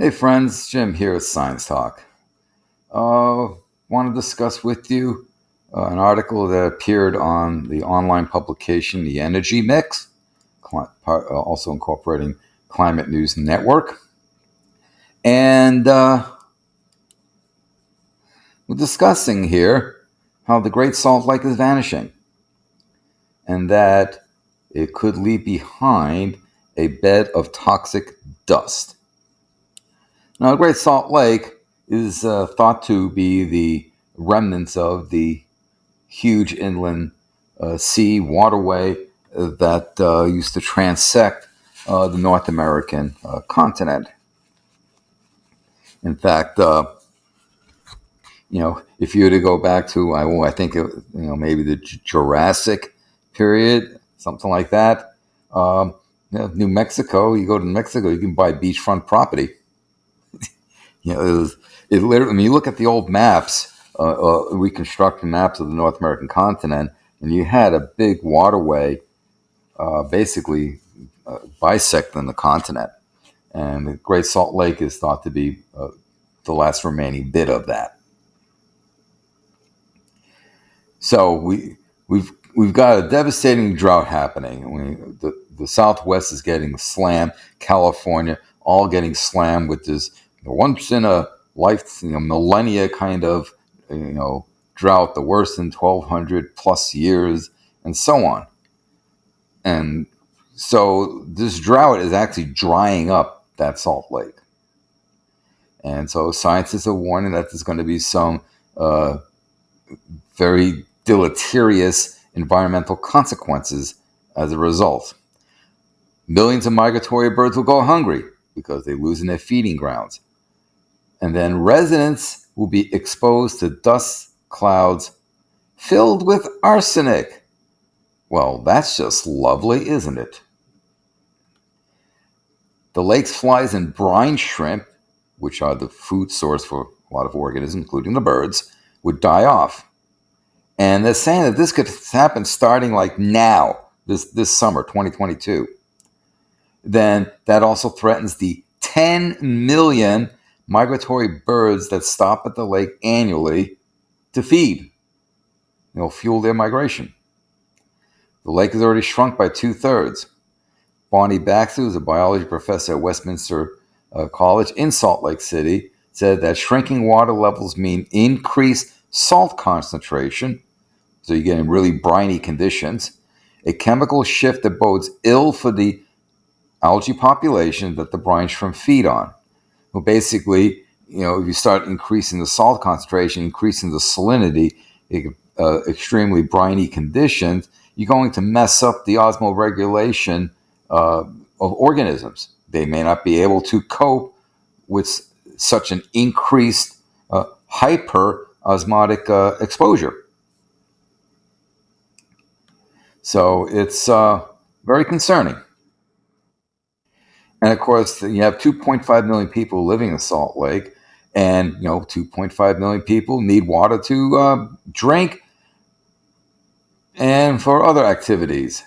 Hey friends, Jim here at Science Talk. Uh, Want to discuss with you an article that appeared on the online publication The Energy Mix, also incorporating Climate News Network. And we're discussing here how the Great Salt Lake is vanishing and that it could leave behind a bed of toxic dust. Now, the Great Salt Lake is thought to be the remnants of the huge inland sea waterway that used to transect the North American continent. In fact, if you were to go back to, I think, maybe the Jurassic period, something like that. New Mexico, you go to Mexico, you can buy beachfront property. It literally. I mean, you look at the old maps, reconstructed maps of the North American continent, and you had a big waterway, basically bisecting the continent. And the Great Salt Lake is thought to be the last remaining bit of that. So we've got a devastating drought happening. The Southwest is getting slammed. California all getting slammed with this once in a life, millennia kind of drought, the worst in 1,200 plus years, and so on. And so this drought is actually drying up that salt lake. And so scientists are warning that there's going to be some very deleterious environmental consequences as a result. Millions of migratory birds will go hungry because they're losing their feeding grounds. And then residents will be exposed to dust clouds filled with arsenic. Well, that's just lovely, isn't it? The lake's flies and brine shrimp, which are the food source for a lot of organisms, including the birds, would die off. And they're saying that this could happen starting like now, this summer, 2022. Then that also threatens the 10 million migratory birds that stop at the lake annually to feed. Fuel their migration. The lake has already shrunk by 2/3. Bonnie Baxter, who's a biology professor at Westminster College in Salt Lake City, said that shrinking water levels mean increased salt concentration, so you're getting really briny conditions, a chemical shift that bodes ill for the algae population that the brine shrimp feed on. Well, basically, if you start increasing the salt concentration, increasing the salinity, extremely briny conditions, you're going to mess up the osmoregulation of organisms. They may not be able to cope with such an increased hyperosmotic exposure. So it's very concerning. And of course, you have 2.5 million people living in Salt Lake, and 2.5 million people need water to drink and for other activities.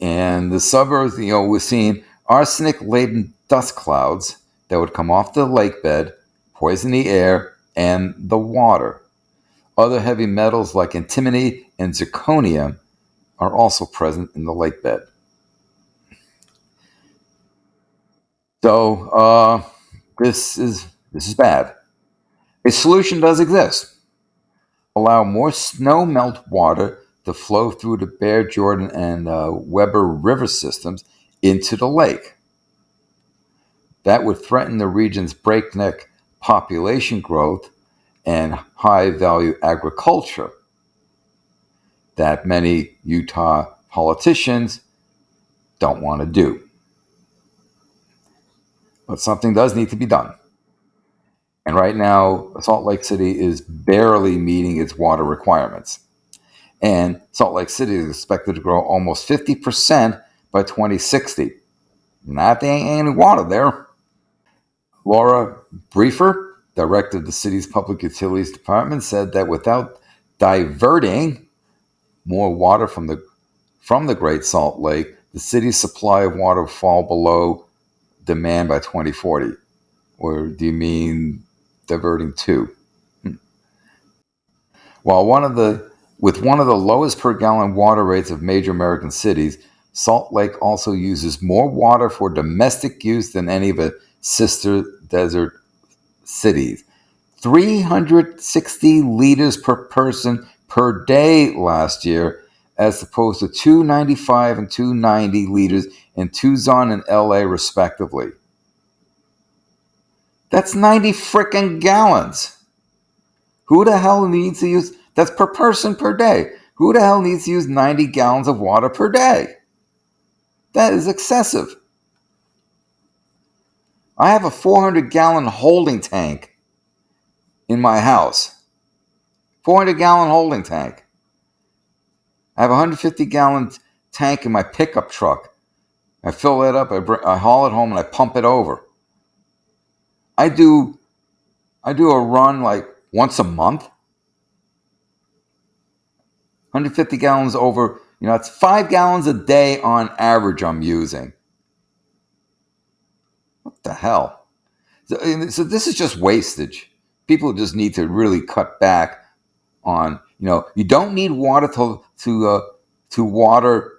And the suburbs, we're seeing arsenic-laden dust clouds that would come off the lake bed, poison the air and the water. Other heavy metals like antimony and zirconium are also present in the lake bed. So this is bad. A solution does exist. Allow more snow melt water to flow through the Bear, Jordan, and Weber river systems into the lake. That would threaten the region's breakneck population growth and high value agriculture that many Utah politicians don't want to do. But something does need to be done. And right now, Salt Lake City is barely meeting its water requirements. And Salt Lake City is expected to grow almost 50% by 2060. Not there ain't any water there. Laura Briefer, director of the city's public utilities department, said that without diverting more water from the Great Salt Lake, the city's supply of water will fall below demand by 2040. Or do you mean diverting to? While one of the with one of the lowest per gallon water rates of major American cities, Salt Lake also uses more water for domestic use than any of its sister desert cities. 360 liters per person per day last year, as opposed to 295 and 290 liters in Tucson and LA, respectively. That's 90 frickin' gallons. Who the hell needs to use that's per person per day? Who the hell needs to use 90 gallons of water per day? That is excessive. I have a 400-gallon holding tank in my house. 400-gallon holding tank. I have a 150-gallon tank in my pickup truck. I fill it up, I haul it home, and I pump it over. I do a run like once a month. 150 gallons over, it's 5 gallons a day on average I'm using. What the hell? So this is just wastage. People just need to really cut back on, you don't need water to water.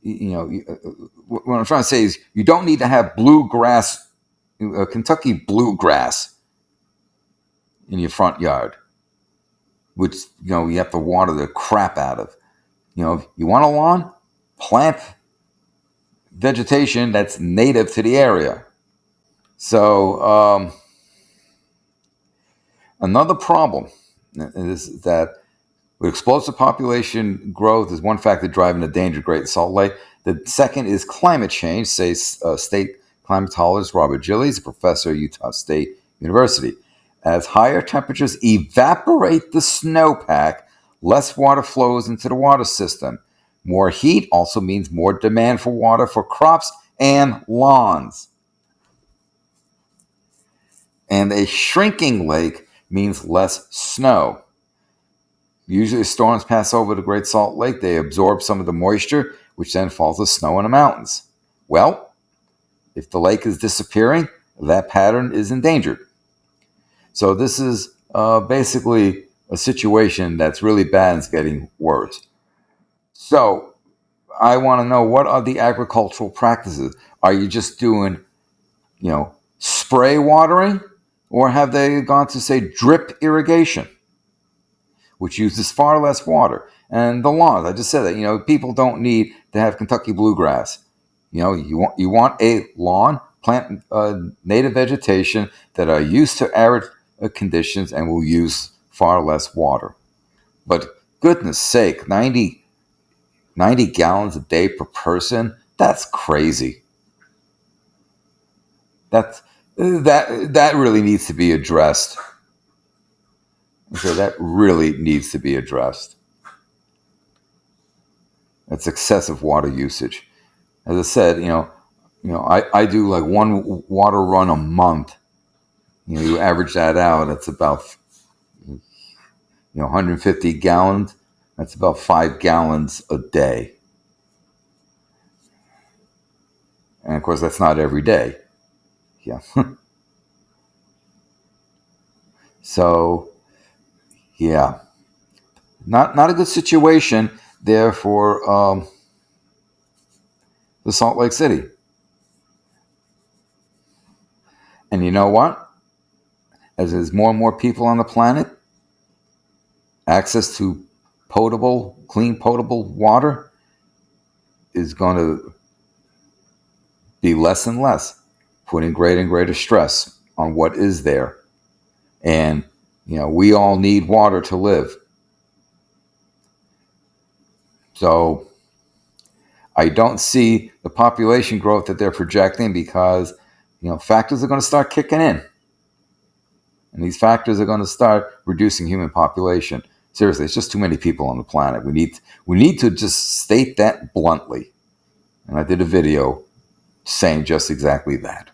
What I'm trying to say is you don't need to have bluegrass, Kentucky bluegrass in your front yard, which, you have to water the crap out of. You want a lawn, plant vegetation that's native to the area. So another problem is that with explosive population growth is one factor driving the danger of Great Salt Lake. The second is climate change, says state climatologist Robert Gillies, a professor at Utah State University. As higher temperatures evaporate the snowpack, less water flows into the water system. More heat also means more demand for water for crops and lawns. And a shrinking lake means less snow. Usually as storms pass over the Great Salt Lake, they absorb some of the moisture, which then falls as snow in the mountains. Well, if the lake is disappearing, that pattern is endangered. So this is basically a situation that's really bad and it's getting worse. So I want to know, what are the agricultural practices? Are you just doing, spray watering? Or have they gone to, say, drip irrigation, which uses far less water? And the lawns, I just said that, people don't need to have Kentucky bluegrass. You want a lawn, plant native vegetation that are used to arid conditions and will use far less water. But goodness sake, 90 gallons a day per person, that's crazy. That really needs to be addressed. So that really needs to be addressed. That's excessive water usage. As I said, I do like one water run a month. You average that out, that's about 150 gallons. That's about 5 gallons a day. And of course, that's not every day. Yeah. So, yeah, not a good situation there for the Salt Lake City. And you know what? As there's more and more people on the planet, access to clean potable water is going to be less and less, putting greater and greater stress on what is there. And, we all need water to live. So I don't see the population growth that they're projecting because, factors are going to start kicking in. And these factors are going to start reducing human population. Seriously, it's just too many people on the planet. We need to just state that bluntly. And I did a video saying just exactly that.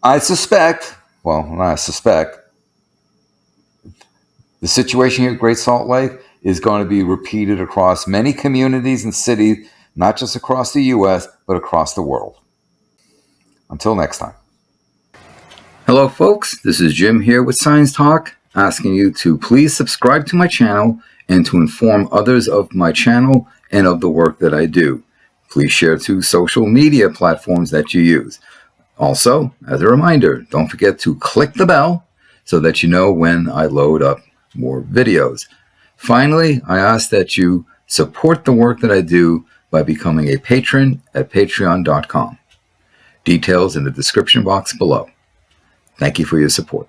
I suspect, the situation here at Great Salt Lake is going to be repeated across many communities and cities, not just across the U.S., but across the world. Until next time. Hello folks, this is Jim here with Science Talk, asking you to please subscribe to my channel and to inform others of my channel and of the work that I do. Please share to social media platforms that you use. Also, as a reminder, don't forget to click the bell so that you know when I load up more videos. Finally, I ask that you support the work that I do by becoming a patron at patreon.com. Details in the description box below. Thank you for your support.